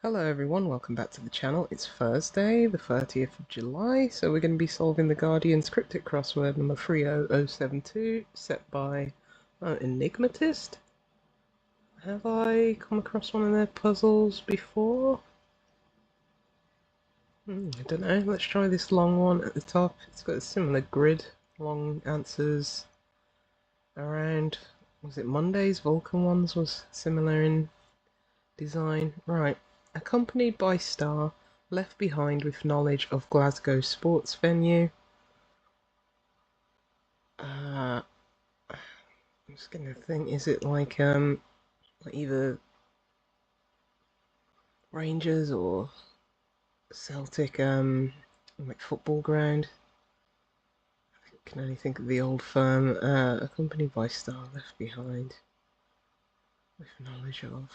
Hello everyone, welcome back to the channel. It's Thursday, the 30th of July, so we're going to be solving the Guardian's Cryptic Crossword number 30072, set by Enigmatist. Have I come across one of their puzzles before? I don't know, let's try this long one at the top. It's got a similar grid, long answers around, was it Monday's? Vulcan ones was similar in design. Right. Accompanied by star, left behind with knowledge of Glasgow sports venue. I'm just gonna think, is it like either Rangers or Celtic like football ground? I can only think of the old firm. Accompanied by star, left behind with knowledge of.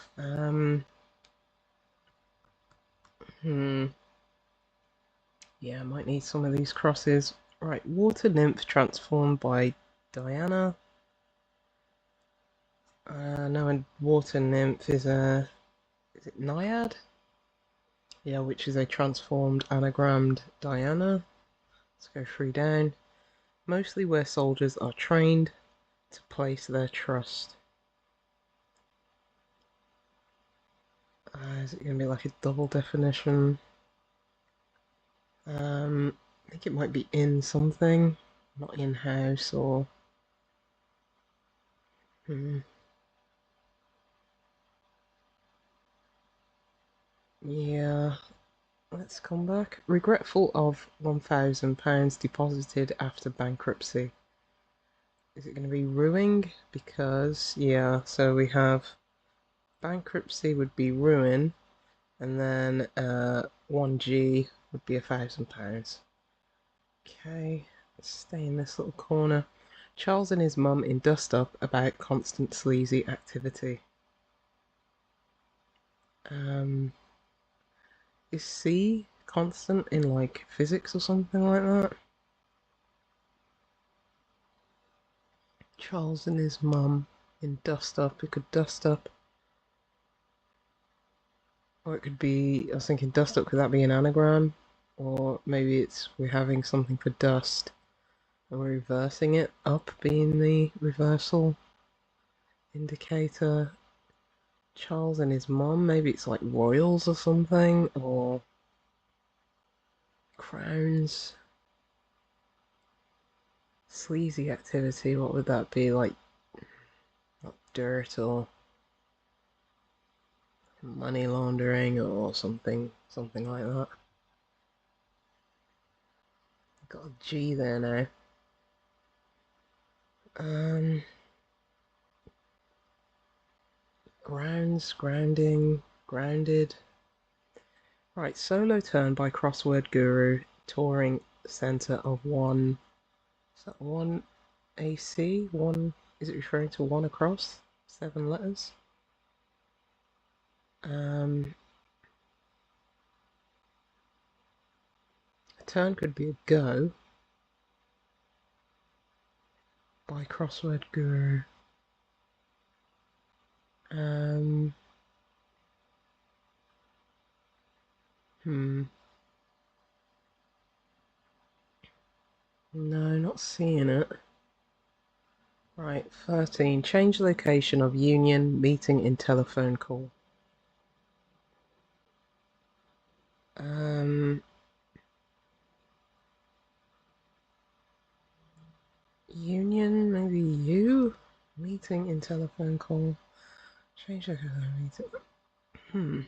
Yeah, I might need some of these crosses. Right, water nymph transformed by Diana. No, and water nymph is it Naiad? Yeah, which is a transformed anagrammed Diana. Let's go 3 down. Mostly where soldiers are trained to place their trust. Is it going to be like a double definition? I think it might be in something, not in-house or... Yeah, let's come back. Regretful of £1,000 deposited after bankruptcy. Is it going to be ruining? Because, yeah, so we have bankruptcy would be ruin, and then 1G would be £1,000. Okay, let's stay in this little corner. Charles and his mum in dust up about constant sleazy activity. Is C constant in like physics or something like that? Charles and his mum in dust up. It could dust up. Or it could be, I was thinking dust up, could that be an anagram? Or maybe it's we're having something for dust and we're reversing it, up being the reversal indicator. Charles and his mum, maybe it's like royals or something, or crowns. Sleazy activity, what would that be? Like, not dirt or money laundering or something like that. Got a G there now. Grounds, grounding, grounded. Right, solo turn by Crossword Guru, touring center of one. Is that one AC? One, is it referring to one across? 7 letters? A turn could be a go by Crossword Guru. No, not seeing it. Right, 13. Change location of union, meeting in telephone call. Union, maybe you? Meeting in telephone call. Change location meeting.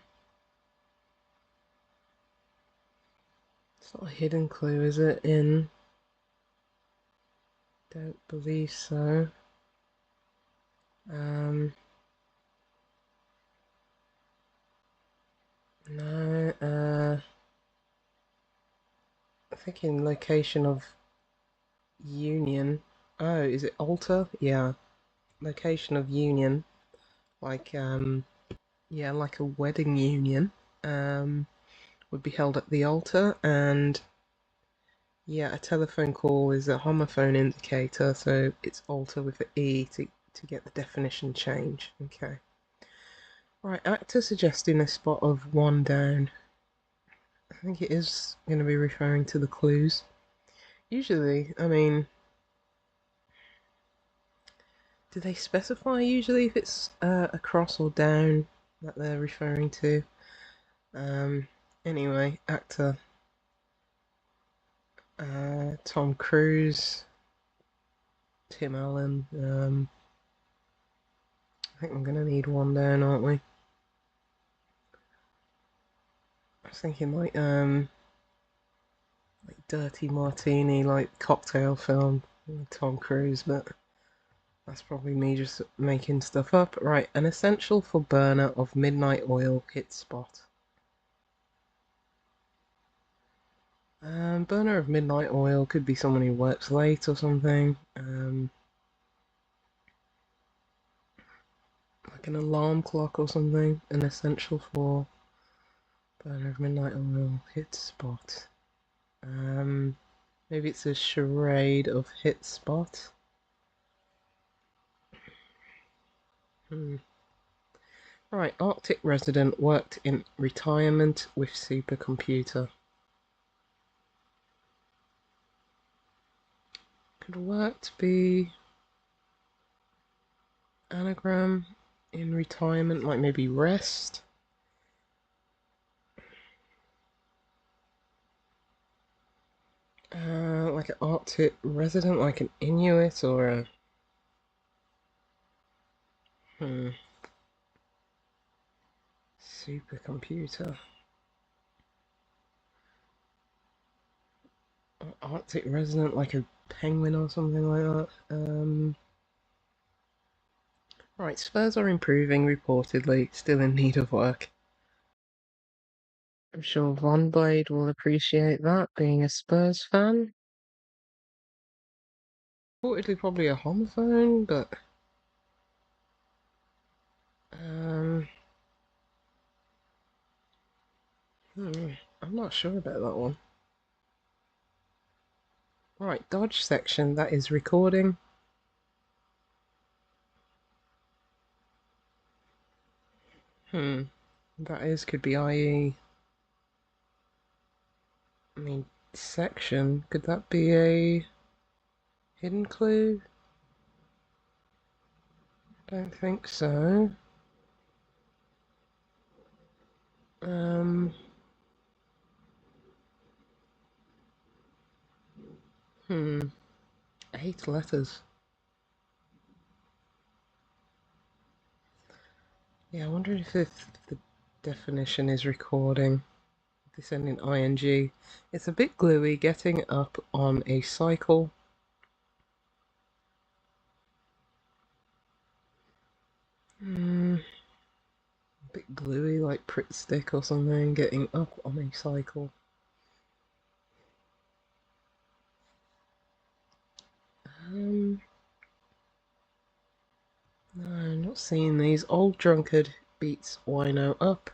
It's not a hidden clue, is it? In... Don't believe so. No, I'm thinking location of union. Oh, is it altar? Yeah. Location of union. Like, yeah, like a wedding union. Would be held at the altar, and yeah, a telephone call is a homophone indicator, so it's altar with the E to get the definition change. Okay. Right, actor suggesting a spot of one down. I think it is going to be referring to the clues. Usually, I mean, do they specify usually if it's across or down that they're referring to? Um, anyway, actor Tom Cruise, Tim Allen. I think we're going to need one down, aren't we? I was thinking like Dirty Martini, like cocktail film, Tom Cruise, but that's probably me just making stuff up. Right, an essential for burner of midnight oil hit spot. Burner of midnight oil could be someone who works late or something. Like an alarm clock or something. An essential for burner of midnight oil hit spot. Maybe it's a charade of hit spot. Hmm. Right, Arctic resident worked in retirement with supercomputer. Could worked be anagram in retirement, like maybe rest? Like an Arctic resident, like an Inuit or a supercomputer. Arctic resident, like a penguin or something like that. Right, Spurs are improving reportedly, still in need of work. I'm sure Von Blade will appreciate that, being a Spurs fan. Reportedly probably a homophone, but um, I'm not sure about that one. Right, Dodge section, that is recording. That is, could be IE. I mean, section, could that be a hidden clue? Don't think so. Um, 8 letters. Yeah, I wonder if the definition is recording. This ending ing. It's a bit gluey, getting up on a cycle. A bit gluey, like Pritt Stick or something, getting up on a cycle. No, not seeing these. Old drunkard beats wino up.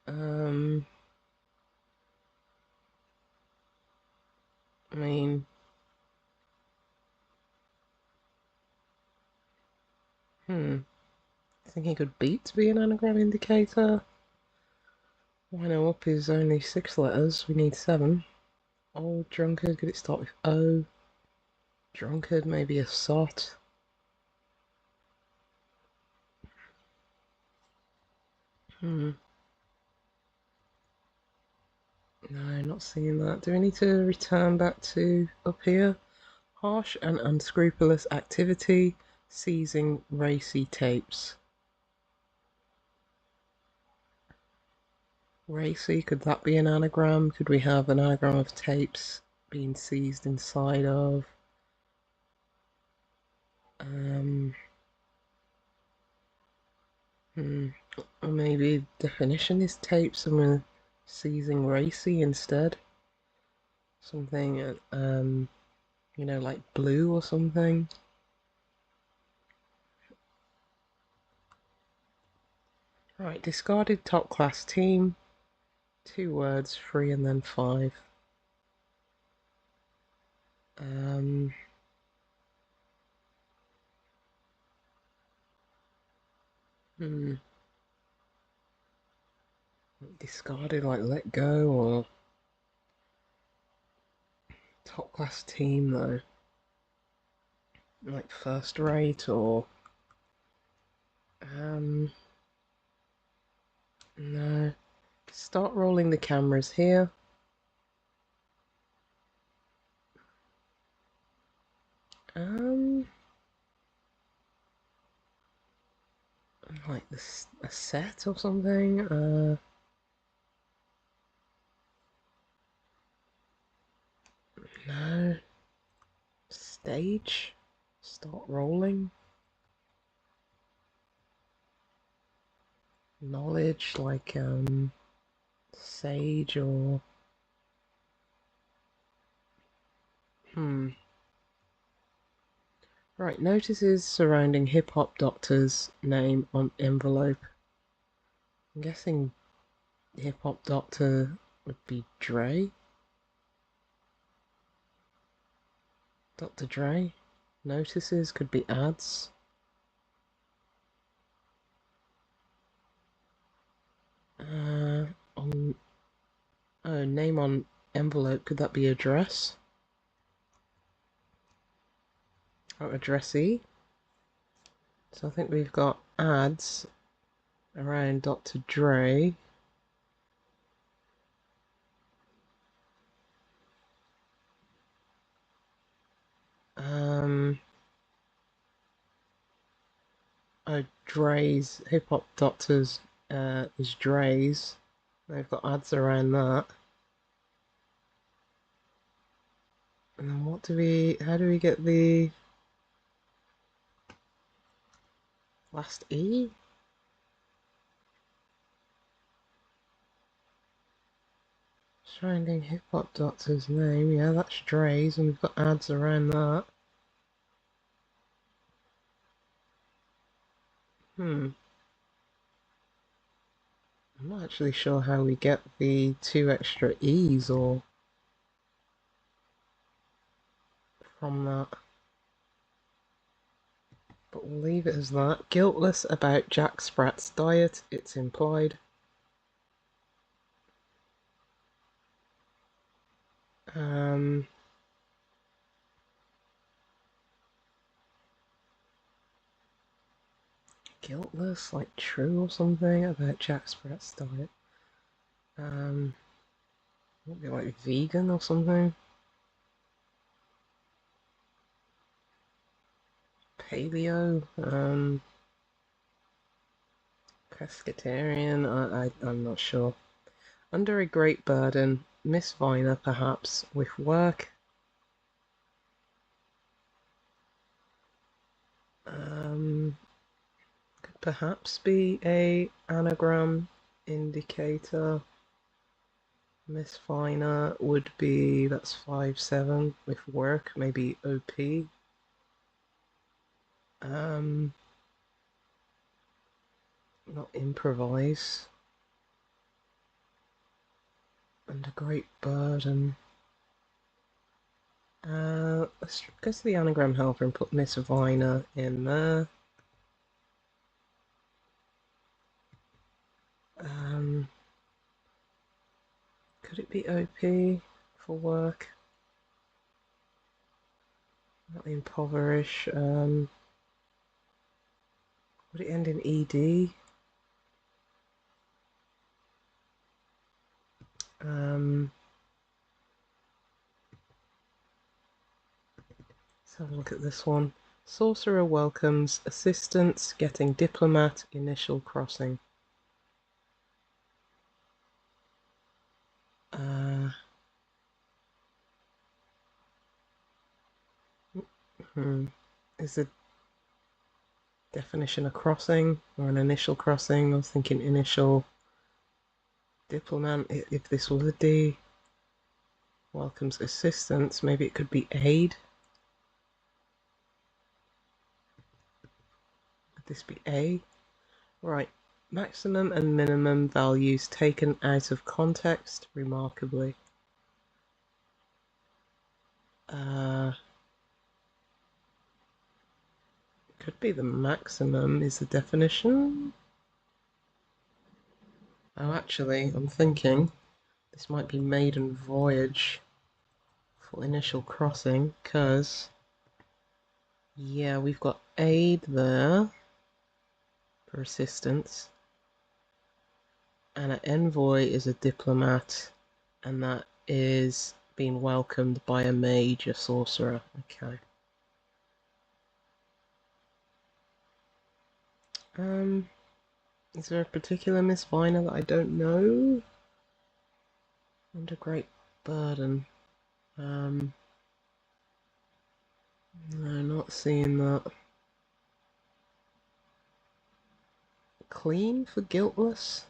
I mean, thinking could beats be an anagram indicator? Wino up is only 6 letters. We need 7. Old drunkard, could it start with O? Drunkard, maybe a sot. No, not seeing that. Do we need to return back to up here? Harsh and unscrupulous activity, seizing racy tapes. Racy, could that be an anagram? Could we have an anagram of tapes being seized inside of? Or maybe definition is tapes and we're seizing racy instead. Something, like blue or something. Right, discarded top class team. 2 words, 3 and then 5. Hmm. Discarded, like let go, or top class team though? Like first rate, or no. Start rolling the cameras here. Um, like this a set or something. No. Stage. Start rolling. Knowledge, like sage or Right, notices surrounding hip hop doctor's name on envelope. I'm guessing hip hop doctor would be Dre. Dr. Dre. Notices could be ads. On oh, name on envelope, could that be address? Oh, addressee. So I think we've got ads around Dr. Dre. Oh, Dre's hip hop doctors is Dre's. They've got ads around that. And then what do we? How do we get the last E? Surrounding hip hop doctor's name. Yeah, that's Dre's, and we've got ads around that. I'm not actually sure how we get the 2 extra E's or from that. But we'll leave it as that. Guiltless about Jack Sprat's diet, it's implied. Guiltless, like true or something about Jack Sprat's diet. Would be like vegan or something. Paleo, pescatarian, I'm not sure. Under a great burden, Miss Viner perhaps with work. Could perhaps be a anagram indicator. Miss Viner would be, that's 5-7 with work, maybe OP. Not improvise. Under great burden. Let's go to the anagram helper and put Miss Viner in there. Could it be OP for work? Not impoverish. Would it end in ED? Let's have a look at this one. Sorcerer welcomes assistance, getting diplomat, initial crossing. Is the definition a crossing or an initial crossing? I was thinking initial diplomat, if this was a D. Welcomes assistance, maybe it could be aid. Could this be A? Right. Maximum and minimum values taken out of context, remarkably. Could be the maximum is the definition. Oh, actually, I'm thinking this might be maiden voyage for initial crossing, because, yeah, we've got aid there for assistance, and an envoy is a diplomat, and that is being welcomed by a major sorcerer. Okay. Is there a particular Miss Viner that I don't know? Under great burden. No, not seeing that. Clean for guiltless?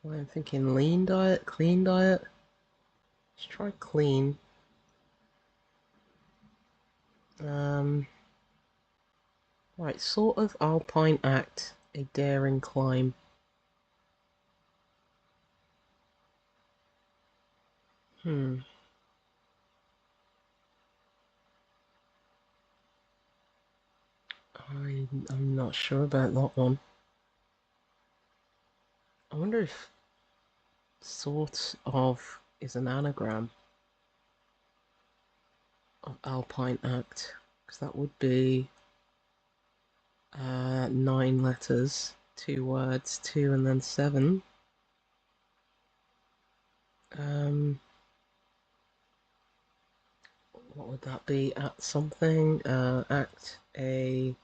Well, I'm thinking lean diet, clean diet. Let's try clean. Right, sort of alpine act, a daring climb. I'm not sure about that one. I wonder if sort of is an anagram of alpine act, because that would be 9 letters, 2 words, 2 and then 7. What would that be? At something? Act a...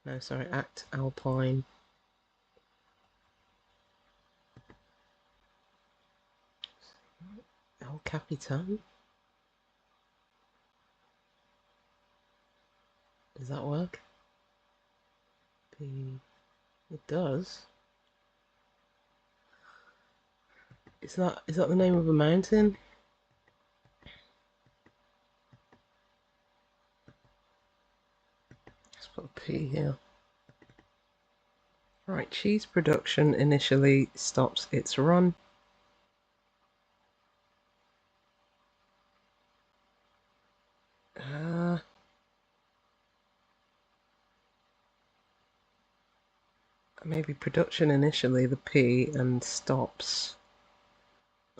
No, sorry, act alpine. El Capitan? Does that work? It does. Is that the name of a mountain? Let's put a P here. Right, cheese production initially stops its run. Maybe production initially, the P, and stops,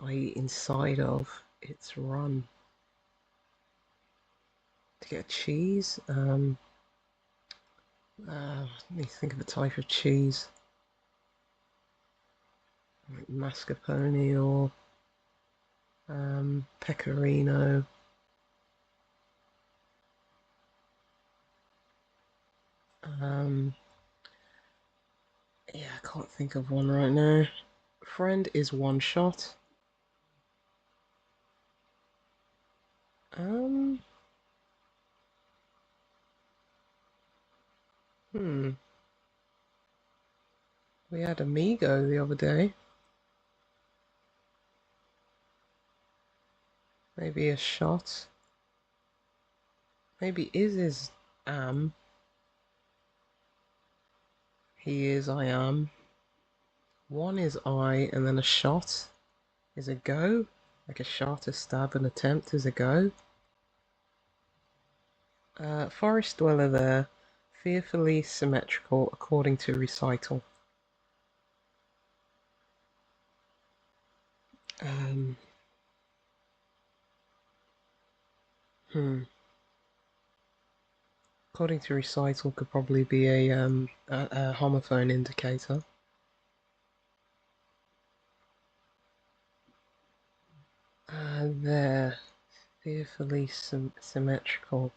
i.e. inside of its run. To get cheese, let me think of a type of cheese. Like mascarpone or pecorino. Yeah, I can't think of one right now. Friend is one shot. Um, hmm. We had Amigo the other day. Maybe a shot. Maybe is am. He is, I am. One is I, and then a shot is a go. Like a shot, a stab, an attempt is a go. Forest dweller there. Fearfully symmetrical according to recital. Hmm. According to recital could probably be a homophone indicator. There. Fearfully symmetrical.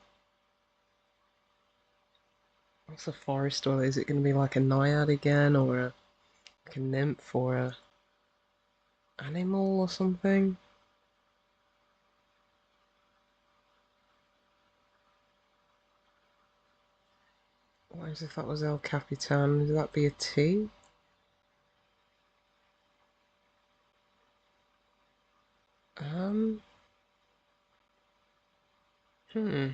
What's a forest dweller? Is it going to be like a naiad again, or like a nymph, or a animal or something? What if that was El Capitan? Would that be a T? Um, hmm.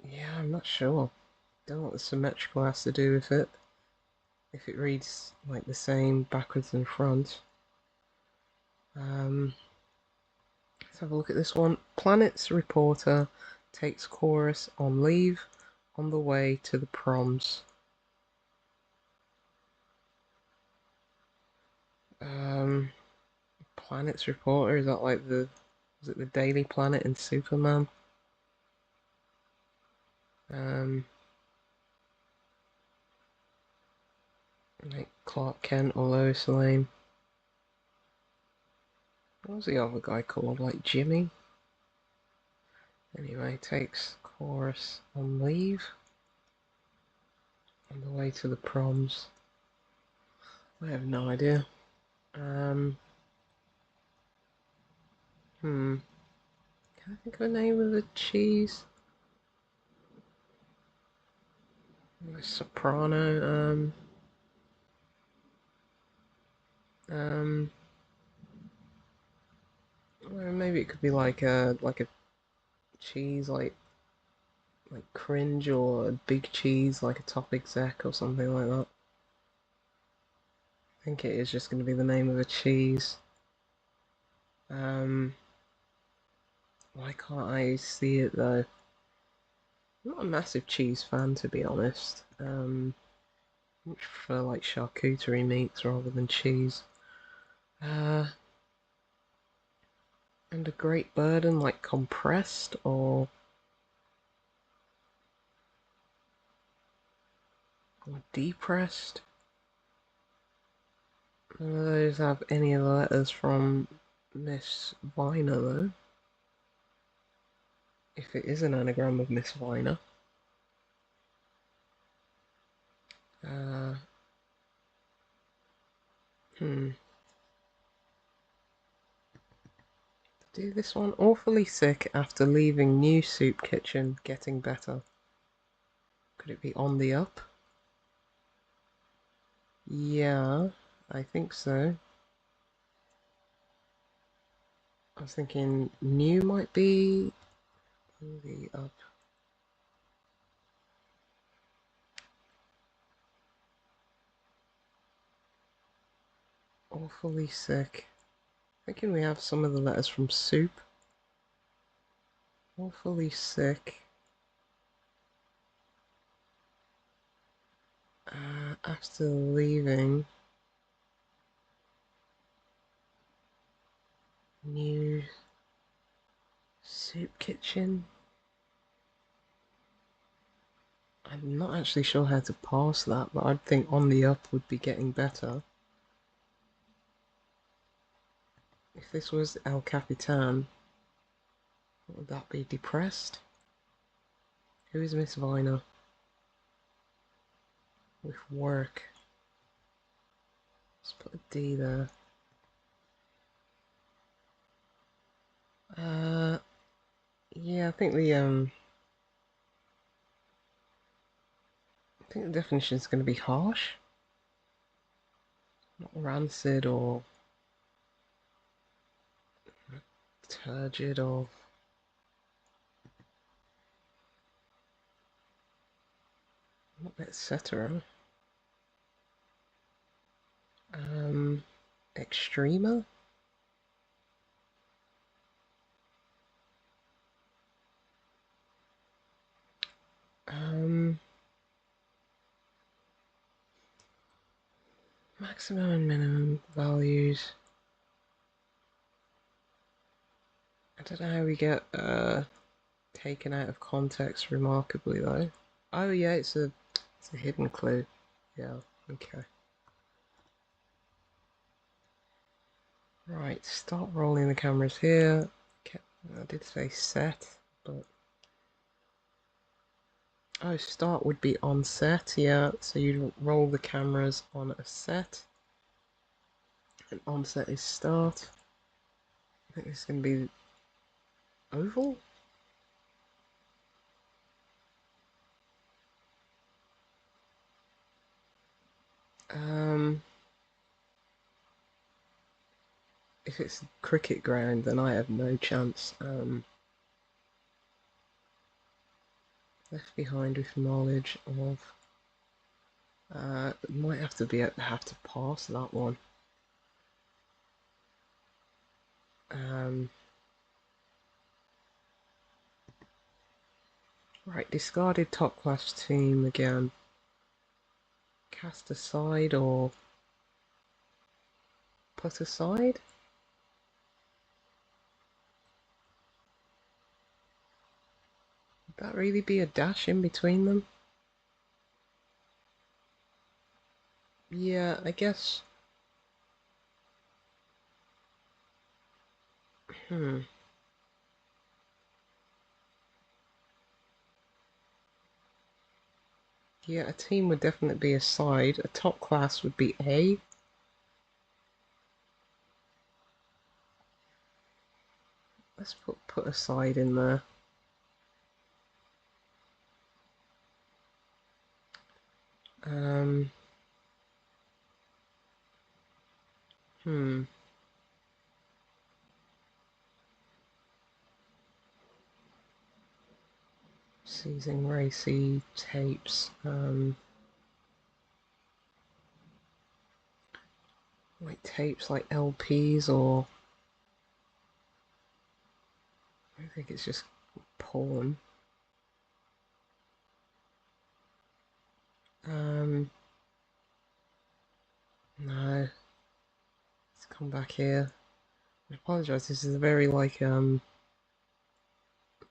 Yeah, I'm not sure. Don't know what the symmetrical has to do with it. If it reads like the same backwards and front. Let's have a look at this one. Planet's reporter takes chorus on leave on the way to the proms. Planet's reporter, is that like is it the Daily Planet in Superman? Like Clark Kent or Lois Lane. What was the other guy called? Like Jimmy? Anyway, takes chorus on leave on the way to the proms. I have no idea. Can I think of a name of the cheese? Soprano. Well, maybe it could be like a cheese like cringe, or a big cheese like a top exec or something like that. I think it is just going to be the name of a cheese. Why can't I see it though? I'm not a massive cheese fan, to be honest. I much prefer like charcuterie meats rather than cheese. And a great burden, like compressed or depressed. None of those have any of the letters from Miss Viner though. If it is an anagram of Miss Viner. Do this one. Awfully sick after leaving new soup kitchen, getting better. Could it be on the up? Yeah, I think so. I was thinking new might be on the up. Awfully sick. Thinking we have some of the letters from soup. Awfully sick. After leaving new soup kitchen. I'm not actually sure how to parse that, but I'd think on the up would be getting better. If this was El Capitan, what would that be? Depressed? Who is Miss Viner? With work. Let's put a D there. Yeah, I think the definition is going to be harsh, not rancid or turgid or etc. Extrema. Maximum and minimum values. I don't know how we get taken out of context remarkably though. Oh yeah, it's a hidden clue. Yeah, okay. Right, start rolling the cameras here. Okay, I did say set, but oh, start would be on set, yeah. So you roll the cameras on a set. And on set is start. I think this is going to be oval. If it's cricket ground, then I have no chance. Left behind with knowledge of. Might have to pass that one. Right, discarded top class team again. Cast aside or put aside? Would that really be a dash in between them? Yeah, I guess. Hmm. Yeah, a team would definitely be a side. A top class would be A. Let's put a side in there. Um. Hmm. Seizing racy tapes. Like tapes like LPs or I think it's just porn. Um. No. Let's come back here. I apologise. This is a very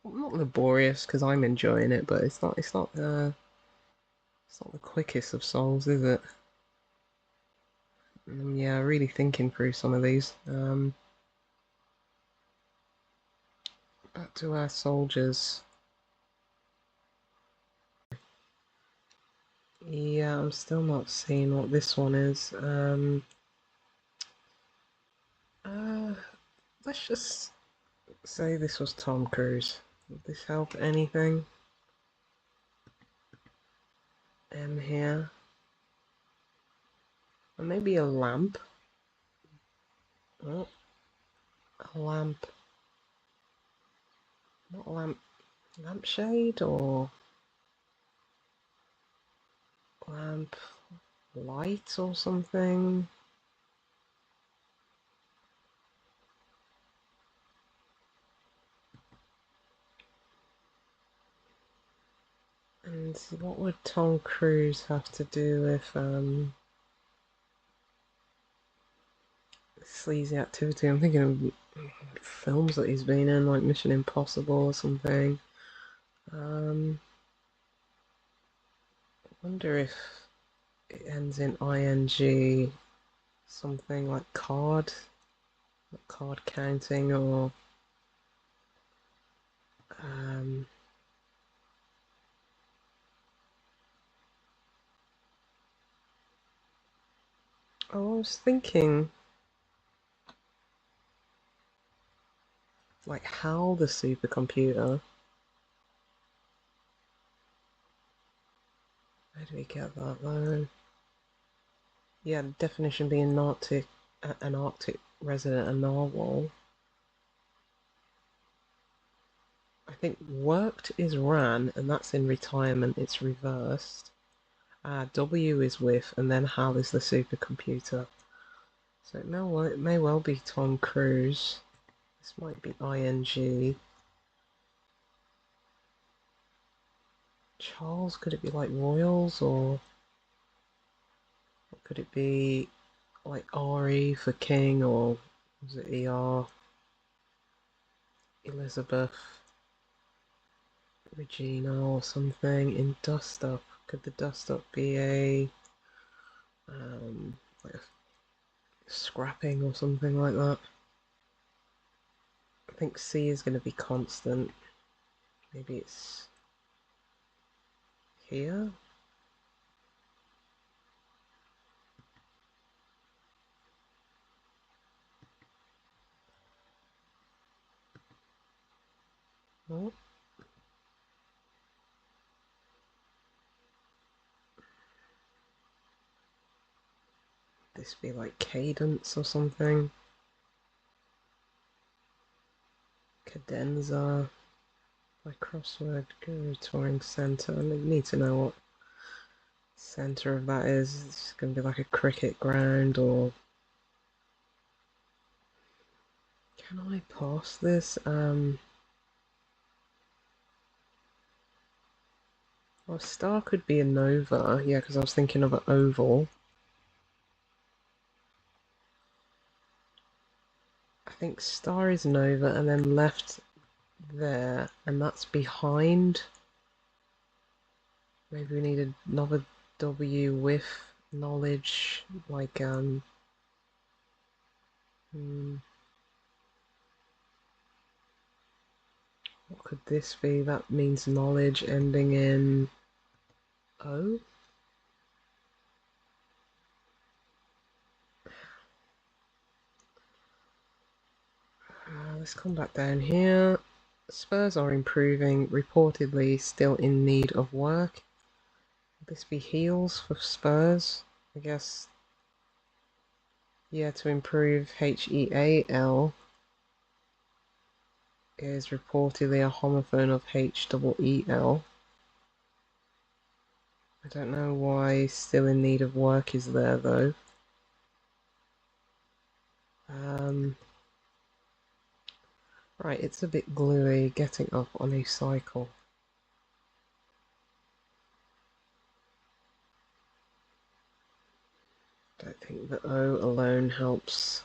not laborious because I'm enjoying it, but it's not the quickest of solves, is it? Yeah, really thinking through some of these. Back to our soldiers. Yeah, I'm still not seeing what this one is. Uh, let's just say this was Tom Cruise. Would this help anything? M here. Or maybe a lamp. Oh, a lamp. Not a lamp. Lampshade or lamp light or something. And what would Tom Cruise have to do with sleazy activity? I'm thinking of films that he's been in, like Mission Impossible or something. I wonder if it ends in ing, something like card counting, or um, oh, I was thinking like HAL the supercomputer. Where do we get that though? Yeah, the definition being an Arctic resident, a narwhal. I think worked is ran, and that's in retirement, it's reversed. W is with, and then HAL is the supercomputer. So it may well be Tom Cruise. This might be ing. Charles, could it be like Royals, or could it be like RE for King, or was it ER? Elizabeth, Regina, or something in Dust Up? Could the Dust Up be like a scrapping or something like that? I think C is going to be constant. Maybe it's here? Oh, this be like cadence or something? Cadenza by Crossword Guru Touring Centre. I need to know what centre of that is. It's going to be like a cricket ground, or can I pass this? Well, star could be a nova, yeah, because I was thinking of an oval. I think star is nova, and then left there, and that's behind. Maybe we need another W with knowledge, like, what could this be? That means knowledge ending in O? Let's come back down here. Spurs are improving, reportedly still in need of work. Would this be heals for Spurs? I guess, yeah, to improve HEAL is reportedly a homophone of HEEL. I don't know why still in need of work is there though. Right, it's a bit gluey getting up on a cycle. Don't think the O alone helps.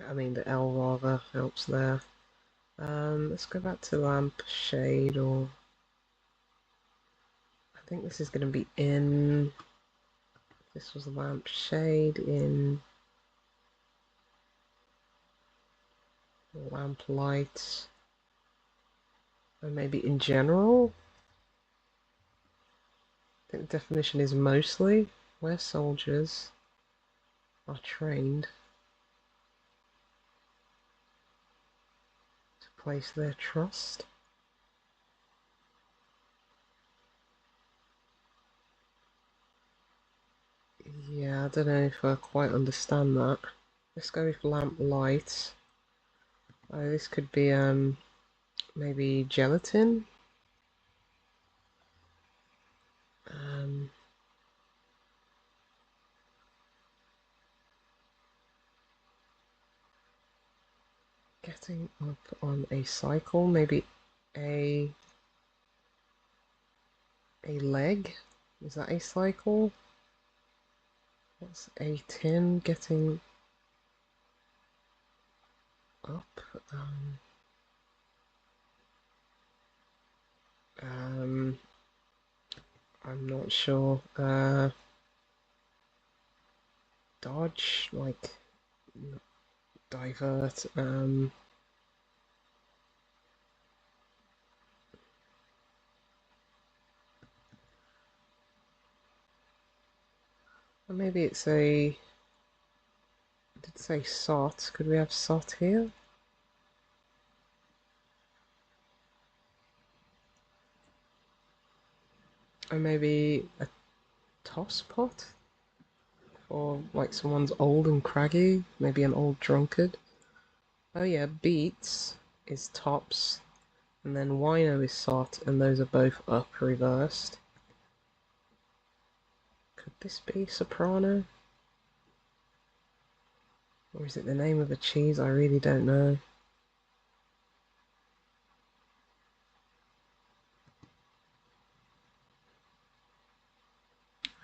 I mean the L rather helps there. Let's go back to lampshade, or I think this is going to be in. This was lampshade in lamplight, or maybe in general. I think the definition is mostly where soldiers are trained to place their trust. Yeah, I don't know if I quite understand that. Let's go with lamplight. Oh, this could be maybe gelatin. Um, Getting up on a cycle, maybe a leg. Is that a cycle? What's a tin? Getting up. Um, I'm not sure. Dodge, like divert. Or maybe it's a. I did say sot. Could we have sot here? Or maybe a toss pot? Or like someone's old and craggy, maybe an old drunkard. Oh yeah, beats is tops, and then wino is sot, and those are both up reversed. Could this be soprano? Or is it the name of a cheese? I really don't know.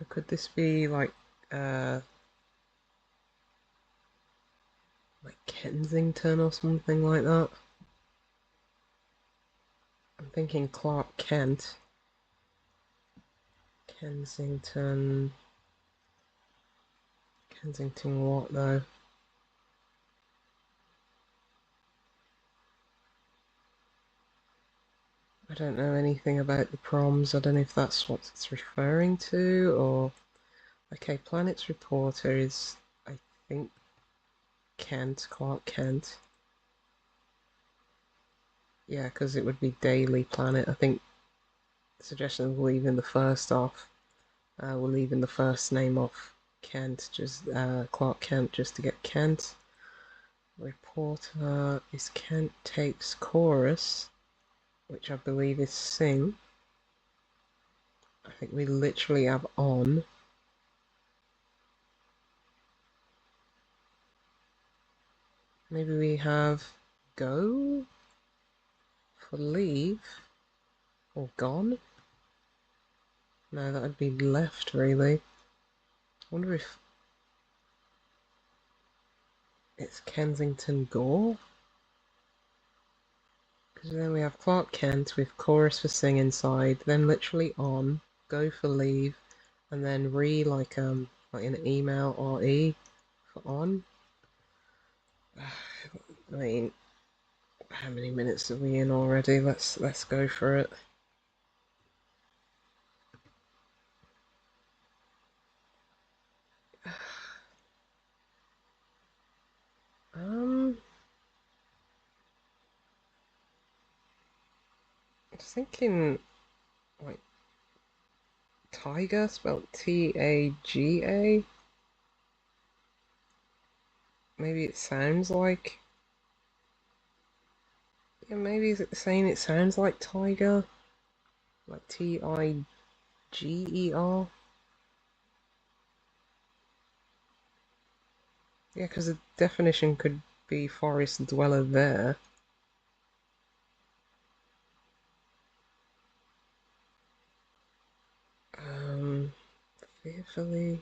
Or could this be like Kensington or something like that? I'm thinking Clark Kent. Kensington. Kensington what though? I don't know anything about the proms. I don't know if that's what it's referring to, or... Okay, Planet's reporter is, I think, Kent, Clark Kent. Yeah, because it would be Daily Planet. I think the suggestion of leaving the first off. We're leaving the first name off Kent, just Clark Kent, just to get Kent. Reporter is Kent takes chorus, which I believe is sing. I think we literally have on. Maybe we have go for leave or gone. No, that would be left, really. I wonder if it's Kensington Gore? Because then we have Clark Kent with chorus for sing inside, then literally on, go for leave, and then like an email RE for on. I mean, how many minutes are we in already? Let's go for it. Um, I was thinking like Tiger spelled TAGA. Maybe it sounds like. Yeah, maybe is it saying it sounds like tiger, like Tiger. Yeah, because the definition could be forest dweller there. Um, fearfully.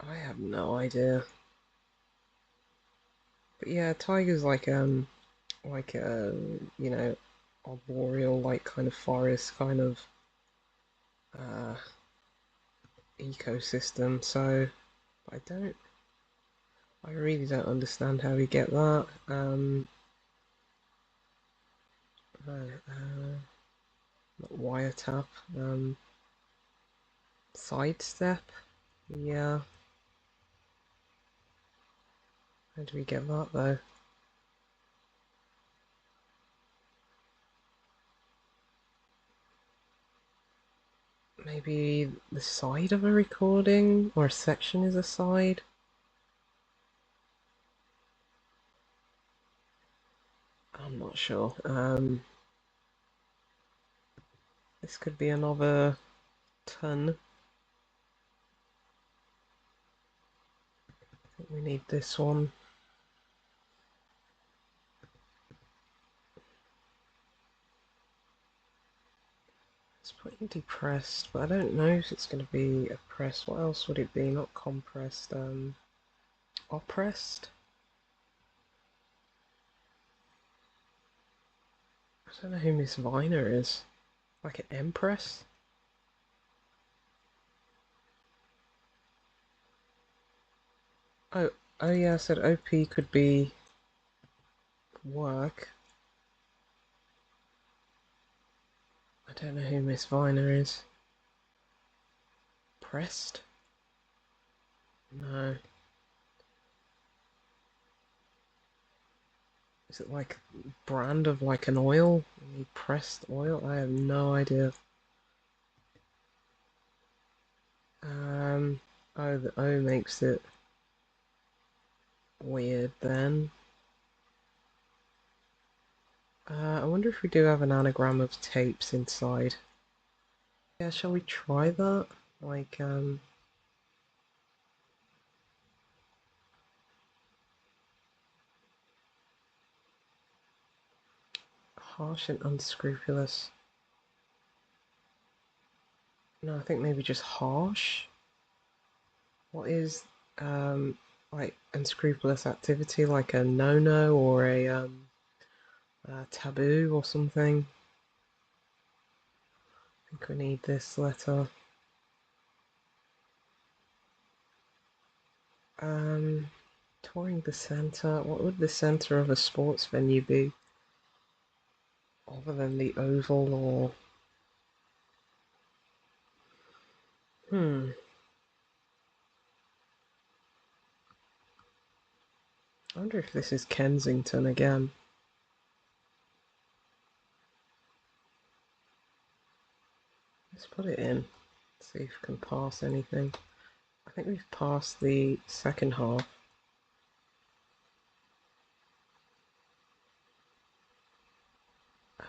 I have no idea. But yeah, tiger's like a arboreal like kind of forest kind of uh ecosystem. So I really don't understand how we get that. No, not wiretap. Sidestep. Yeah. How do we get that though? Maybe the side of a recording or a section is a side. I'm not sure. This could be another ton. I think we need this one. Let's put in depressed, but I don't know if it's going to be oppressed. What else would it be? Not compressed. Oppressed. I don't know who Miss Viner is. Like an empress. Oh, oh yeah. I said OP could be work. I don't know who Miss Viner is. Pressed? No. Is it like brand of like an oil? Pressed oil? I have no idea. Um, oh, the O makes it weird then. I wonder if we do have an anagram of tapes inside. Yeah, shall we try that? Like, harsh and unscrupulous. No, I think maybe just harsh. What is, like unscrupulous activity, like a no-no or a taboo or something? I think we need this letter. Touring the centre. What would the centre of a sports venue be? Other than the oval or... Hmm. I wonder if this is Kensington again. Let's put it in. See if we can pass anything. I think we've passed the second half.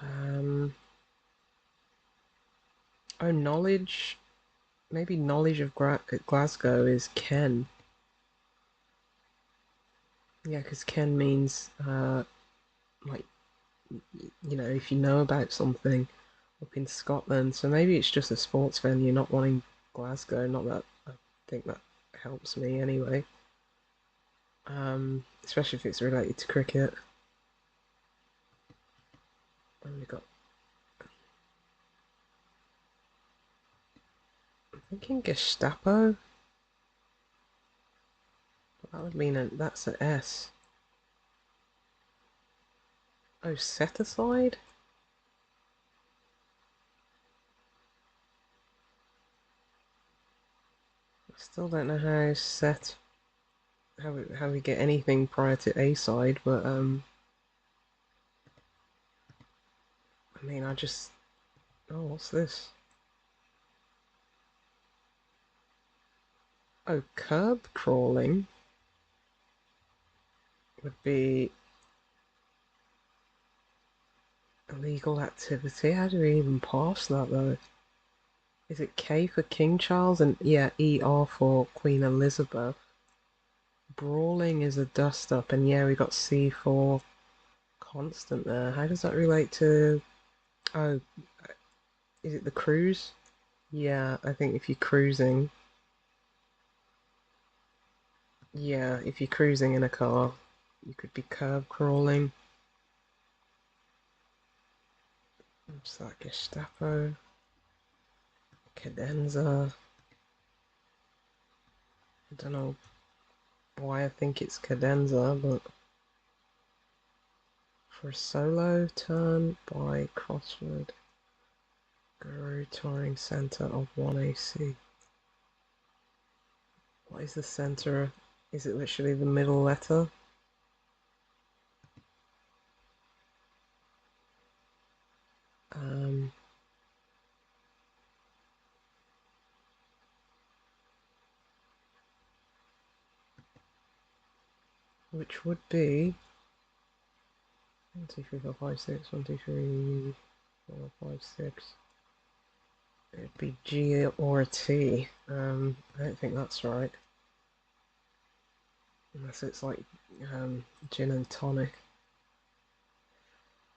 Um, oh, knowledge. Maybe knowledge of Glasgow is Ken. Yeah, because Ken means, like, if you know about something, up in Scotland, so maybe it's just a sports venue not wanting Glasgow. Not that I think that helps me anyway. Especially if it's related to cricket. And we got. I'm thinking Gestapo. But that would mean that's an S. Oh, set aside. I still don't know how we get anything prior to A side, but I mean I just oh, what's this? Oh, curb crawling would be illegal activity. How do we even pass that though? Is it K for King Charles and yeah, ER for Queen Elizabeth? Brawling is a dust up, and yeah, we got C for constant there. How does that relate to? Oh, is it the cruise? Yeah, I think if you're cruising, yeah, if you're cruising in a car, you could be curb crawling. What's that? Gestapo, cadenza. I don't know why I think it's cadenza, but for a solo turn by crossword, Guru Touring Center of 1AC. What is the center? Is it literally the middle letter? Um, which would be 1, 2, 3, 4, 5, 6. 1, 2, 3, 4, 5, 6. It'd be G or T. I don't think that's right. Unless it's like gin and tonic.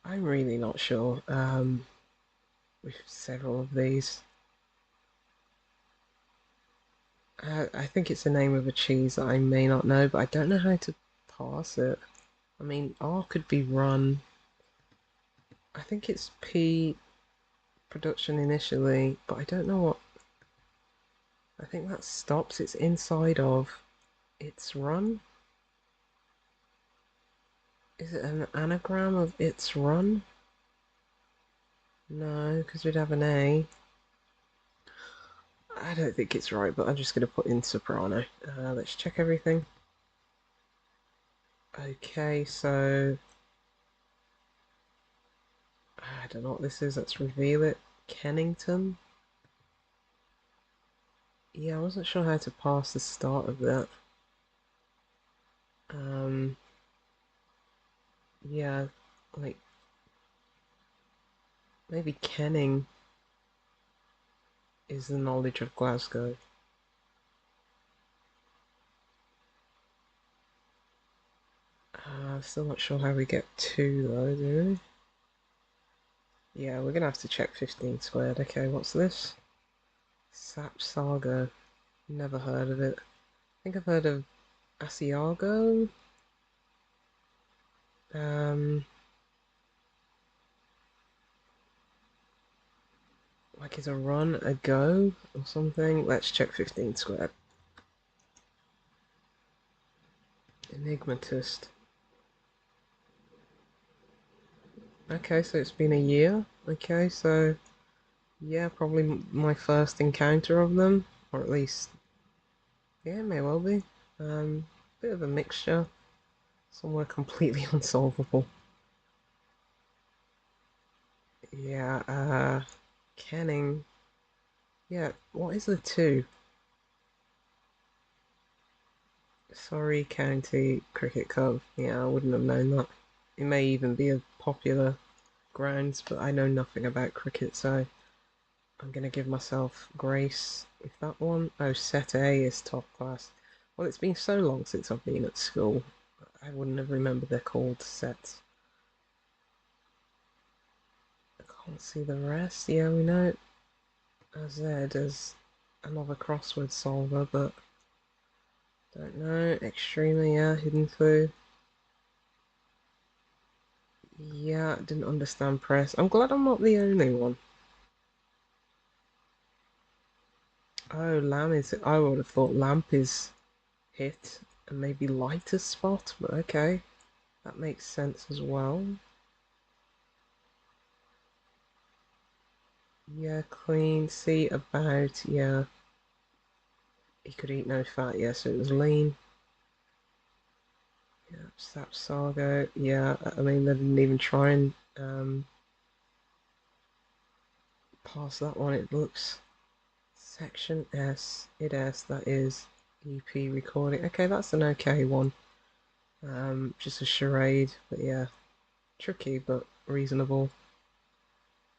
I'm really not sure. With several of these. I think it's the name of a cheese that I may not know, but I don't know how to parse it. I mean, R could be run. I think it's P production initially, but I don't know what. I think that stops. It's inside of its run. Is it an anagram of its run? No, because we'd have an A. I don't think it's right, but I'm just going to put in soprano. Let's check everything. Okay, so I don't know what this is. Let's reveal it. Kennington. Yeah, I wasn't sure how to pass the start of that. Um, yeah, like maybe kenning is the knowledge of Glasgow. Still not sure how we get 2 though, do we? Yeah, we're gonna have to check 15 squared. Okay, what's this? Sap Saga. Never heard of it. I think I've heard of Asiago. Like is a run a go or something? Let's check 15 squared. Enigmatist. Okay, so it's been a year. Okay, so yeah, probably my first encounter of them, or at least yeah, it may well be. Bit of a mixture. Somewhere completely unsolvable. Yeah, Canning. Yeah, what is the 2? Surrey County Cricket Club. Yeah, I wouldn't have known that. It may even be a popular grounds, but I know nothing about cricket, so I'm going to give myself grace with that one. Oh, set A is top class. Well, it's been so long since I've been at school, I wouldn't have remembered they're called sets. Can't see the rest. Yeah, we know Z is another crossword solver, but don't know. Extremely, yeah, hidden clue. Yeah, didn't understand press. I'm glad I'm not the only one. Oh, lamb is. I would have thought lamp is hit and maybe lighter spot, but okay. That makes sense as well. Yeah, clean. See about. Yeah. He could eat no fat, yeah, so it was lean. Yeah, Sap Sargo. Yeah, I mean, they didn't even try and pass that one. It looks section S, id S, that is EP recording. Okay, that's an okay one. Just a charade, but yeah, tricky but reasonable.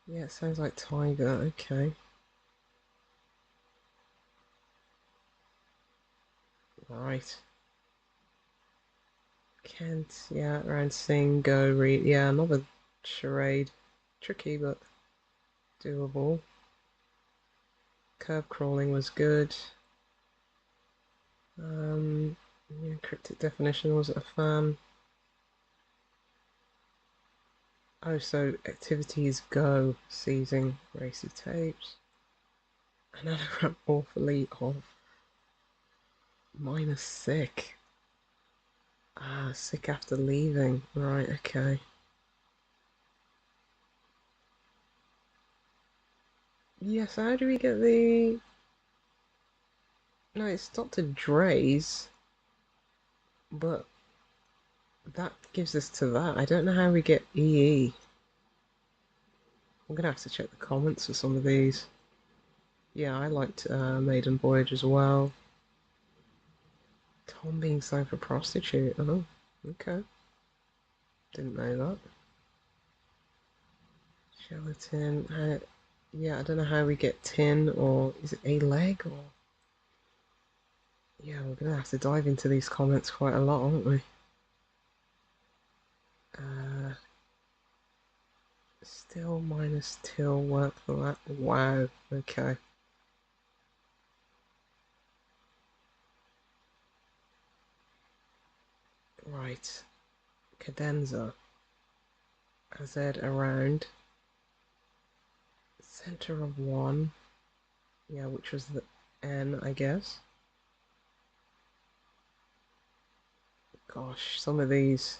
Yeah, it sounds like tiger. Okay, right. Kent, yeah, around sing, go, read. Yeah, another charade. Tricky but doable. Curve crawling was good. Yeah, cryptic definition wasn't a fan. Oh, so activities go, seizing racy tapes. Anagram awfully of minus sick. Ah, sick after leaving. Right, okay. Yes, how do we get the... No, it's Dr. Dre's, but that gives us to that. I don't know how we get EE. I'm gonna have to check the comments for some of these. Yeah, I liked Maiden Voyage as well. Tom being signed for prostitute. Oh, okay. Didn't know that. Gelatin. Yeah, I don't know how we get tin, or is it a leg, or... Yeah, we're gonna have to dive into these comments quite a lot, aren't we? Uh, Still minus till work for that. Wow, okay. Right. Cadenza. AZ around. Center of one. Yeah, which was the N, I guess. Gosh, some of these.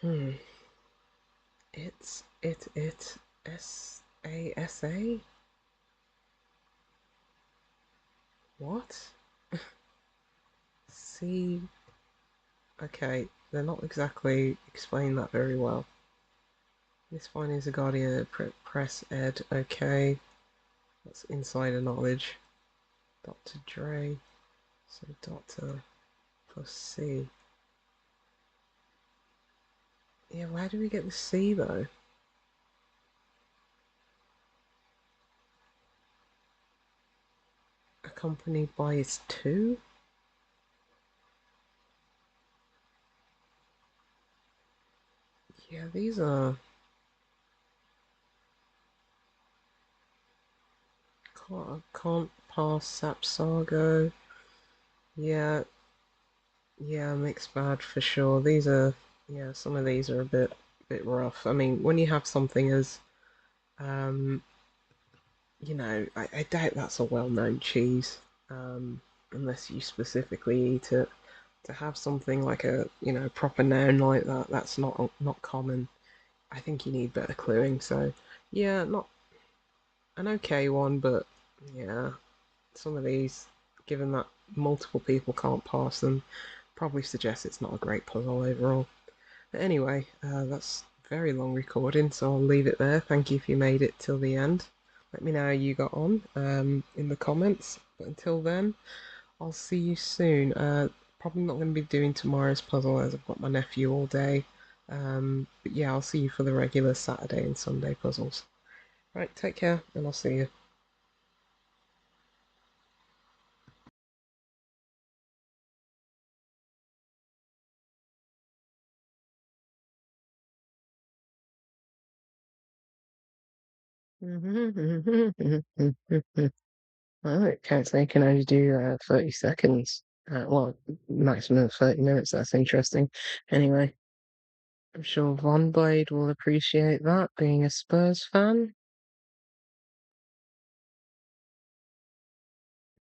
Hmm. It. S-A-S-A? What? C. Okay, they're not exactly explaining that very well. This finding is a Guardian Press Ed. Okay, that's insider knowledge. Dr. Dre. So Doctor plus C. Yeah, where do we get the C though? Accompanied by its two? Yeah, these are... Can't pass Sapsago. Yeah, yeah, mixed bag for sure. These are... Yeah, some of these are a bit rough. I mean, when you have something as... Um, I doubt that's a well-known cheese. Unless you specifically eat it. To have something like a proper noun like that, that's not common. I think you need better cluing. So yeah, not an okay one, but yeah, some of these, given that multiple people can't pass them, probably suggests it's not a great puzzle overall. But anyway, that's very long recording, so I'll leave it there. Thank you if you made it till the end. Let me know how you got on in the comments. But until then, I'll see you soon. Probably not going to be doing tomorrow's puzzle as I've got my nephew all day. But yeah, I'll see you for the regular Saturday and Sunday puzzles. Right, take care, and I'll see you. Well, it counts they can only do 30 seconds. Well, maximum of 30 minutes. That's interesting. Anyway, I'm sure Von Blade will appreciate that, being a Spurs fan.